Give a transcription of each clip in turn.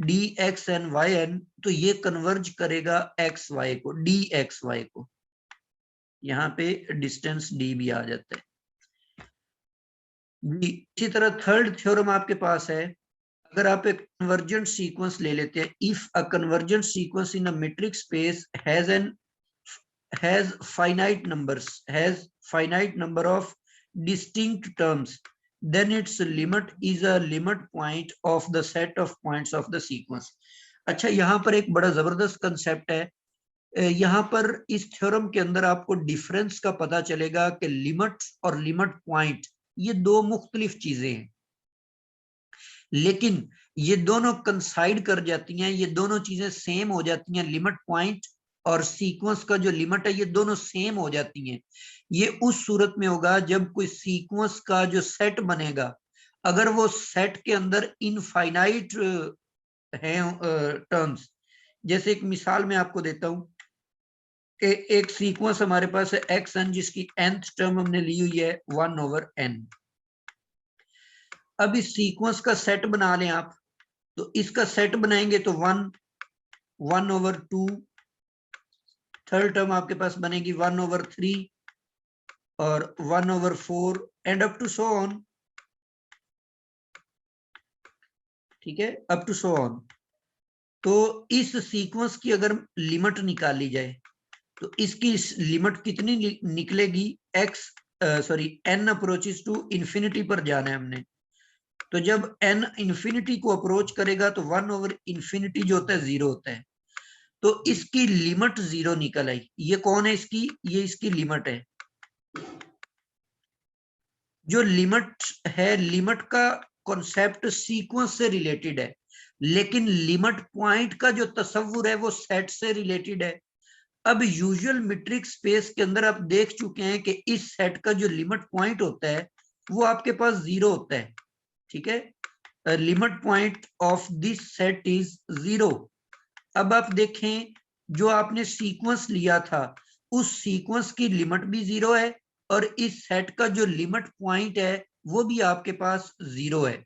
D x n y n, तो ये converge करेगा एक्स वाई को, डी एक्स वाई को। यहाँ पे डिस्टेंस डी भी आ जाता है। इसी तरह थर्ड थ्योरम आपके पास है, अगर आप एक कन्वर्जेंट सीक्वेंस ले लेते हैं, if a convergent sequence in a metric space has finite number of distinct terms, then its limit is a limit point of the set of points of the sequence। अच्छा, यहाँ पर एक बड़ा जबरदस्त concept है। यहाँ पर इस थ्योरम के अंदर आपको डिफरेंस का पता चलेगा कि लिमिट और लिमिट पॉइंट ये दो मुख्तलिफ चीजें हैं, लेकिन ये दोनों कंसाइड कर जाती हैं, ये दोनों चीजें सेम हो जाती हैं। लिमिट पॉइंट और सीक्वेंस का जो लिमिट है ये दोनों सेम हो जाती हैं। ये उस सूरत में होगा जब कोई सीक्वेंस का जो सेट बनेगा, अगर वो सेट के अंदर इनफाइनाइट है टर्म्स। जैसे एक मिसाल मैं आपको देता हूं, एक सीक्वेंस हमारे पास है एक्स एन, जिसकी nth टर्म हमने ली हुई है 1/n। अब इस सीक्वेंस का सेट बना लें आप, तो इसका सेट बनाएंगे तो 1/2, थर्ड टर्म आपके पास बनेगी 1/3 और 1/4 and up to so on. ठीक है, अप टू सो ऑन। तो इस सीक्वेंस की अगर लिमिट निकाली जाए तो इसकी लिमिट कितनी निकलेगी? n अप्रोचेस टू इंफिनिटी पर जाना है हमने, तो जब n इंफिनिटी को अप्रोच करेगा तो 1/∞ जो होता है 0 होता है, तो इसकी लिमिट 0 निकल आई। ये कौन है इसकी? ये इसकी लिमिट है। जो लिमिट है, लिमिट का कॉन्सेप्ट सीक्वेंस से रिलेटेड है, लेकिन लिमिट पॉइंट का जो तस्वुर है वो सेट से रिलेटेड है। अब यूजुअल मीट्रिक स्पेस के अंदर आप देख चुके हैं कि इस सेट का जो लिमिट पॉइंट होता है वो आपके पास 0 होता है। ठीक है, limit point of this set is 0। अब आप देखें, जो आपने सीक्वेंस लिया था उस सीक्वेंस की लिमिट भी 0 है और इस सेट का जो लिमिट पॉइंट है वो भी आपके पास 0 है।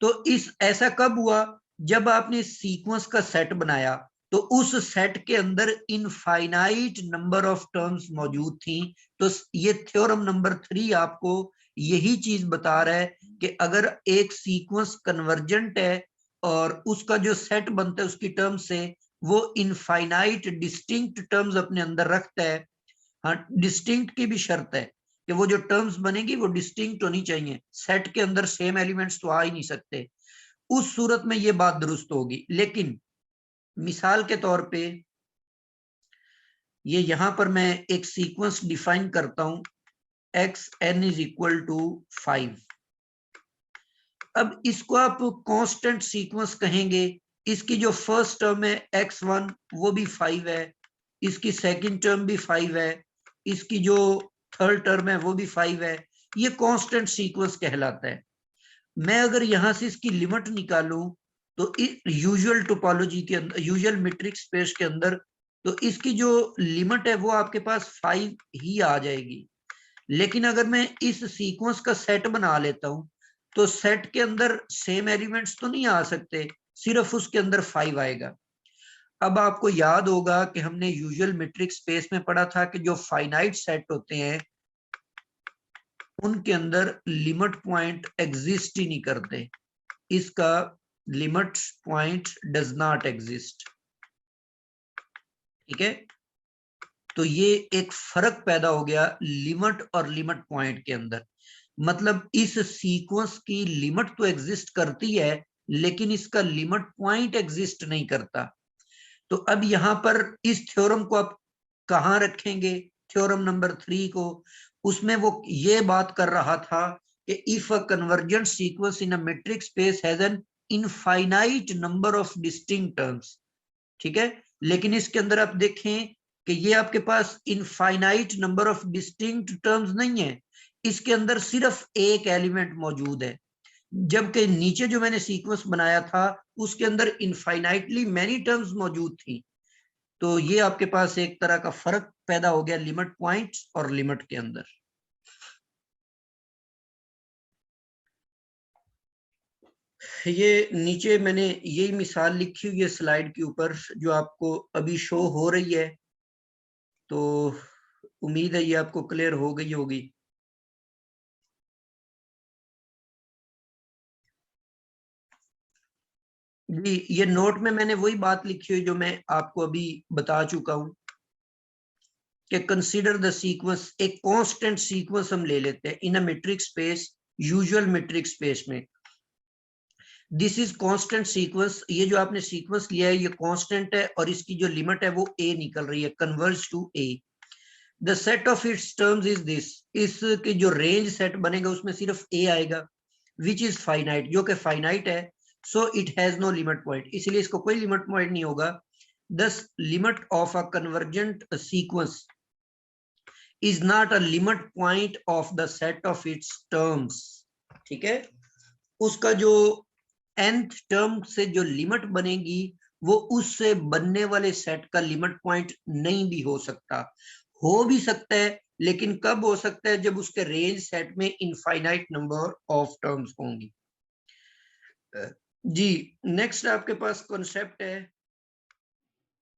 तो इस ऐसा कब हुआ? जब आपने सीक्वेंस का सेट बनाया तो उस सेट के अंदर इनफाइनाइट नंबर ऑफ टर्म्स मौजूद थी। तो ये थ्योरम नंबर 3 आपको यही चीज बता रहा है कि अगर एक सीक्वेंस कन्वर्जेंट है और उसका जो सेट बनता है उसकी टर्म से वो इनफाइनाइट डिस्टिंक्ट टर्म्स अपने अंदर रखता है। हाँ, डिस्टिंक्ट की भी शर्त है कि वो जो टर्म्स बनेगी वो डिस्टिंक्ट होनी चाहिए, सेट के अंदर सेम एलिमेंट्स तो आ ही नहीं सकते। उस सूरत में ये बात दुरुस्त होगी। लेकिन मिसाल के तौर पे ये यहां पर मैं एक सीक्वेंस डिफाइन करता हूं, x n is equal to 5। अब इसको आप कांस्टेंट सीक्वेंस कहेंगे। इसकी जो फर्स्ट टर्म है x1 वो भी 5 है, इसकी सेकंड टर्म भी 5 है, इसकी जो थर्ड टर्म है वो भी 5 है। ये कांस्टेंट सीक्वेंस कहलाता है। मैं अगर यहां से इसकी लिमिट निकालूं तो यूजुअल टोपोलॉजी के अंदर, यूजुअल मीट्रिक स्पेस के अंदर, तो इसकी जो लिमिट है वो आपके पास 5 ही आ जाएगी। लेकिन अगर मैं इस सीक्वेंस का सेट बना लेता हूं तो सेट के अंदर सेम एलिमेंट्स तो नहीं आ सकते, सिर्फ उसके अंदर 5 आएगा। अब आपको याद होगा कि हमने यूजुअल मीट्रिक स्पेस में पढ़ा था कि जो फाइनाइट सेट होते हैं उनके अंदर लिमिट पॉइंट एग्जिस्ट ही नहीं करते। इसका limit point does not exist. ठीक है, तो ये एक फर्क पैदा हो गया लिमिट और लिमिट पॉइंट के अंदर। मतलब इस सीक्वेंस की लिमिट तो एग्जिस्ट करती है लेकिन इसका लिमिट पॉइंट एग्जिस्ट नहीं करता। तो अब यहां पर इस थ्योरम को आप कहां रखेंगे? थ्योरम नंबर 3 को। उसमें वो ये बात कर रहा था कि if a convergent sequence in a metric space has an infinite number of distinct terms. ठीक है, लेकिन इसके अंदर आप देखें कि ये आपके पास infinite number of distinct terms नहीं है, इसके अंदर सिर्फ एक एलिमेंट मौजूद है, जबकि नीचे जो मैंने सीक्वेंस बनाया था उसके अंदर इनफाइनाइटली मैनी टर्म्स मौजूद थी। तो ये आपके पास एक तरह का फर्क पैदा हो गया लिमिट पॉइंट और लिमिट के अंदर। ये नीचे मैंने यही मिसाल लिखी हुई है स्लाइड के ऊपर, जो आपको अभी शो हो रही है, तो उम्मीद है ये आपको क्लियर हो गई होगी। जी, ये नोट में मैंने वही बात लिखी हुई जो मैं आपको अभी बता चुका हूं कि कंसीडर द सीक्वेंस, एक कांस्टेंट सीक्वेंस हम ले लेते हैं in a metric space, usual metric space में। दिस इज कांस्टेंट सीक्वेंस, ये जो आपने सीक्वेंस लिया है ये कांस्टेंट है और इसकी जो लिमिट है वो ए निकल रही है, converge to a. The set of its terms is this, इसके जो रेंज सेट बनेगा उसमें सिर्फ ए आएगा, विच इज फाइनाइट, जो कि फाइनाइट है। So it has no limit point, इसलिए इसको कोई लिमिट पॉइंट नहीं होगा। Thus limit of a convergent sequence is not a limit point of the set of its terms। ठीक है, उसका जो nth टर्म से जो लिमिट बनेगी वो उससे बनने वाले सेट का लिमिट पॉइंट नहीं भी हो सकता, हो भी सकता है, लेकिन कब हो सकता है, जब उसके रेंज सेट में इनफाइनाइट नंबर ऑफ टर्म्स होंगी। जी, नेक्स्ट आपके पास कॉन्सेप्ट है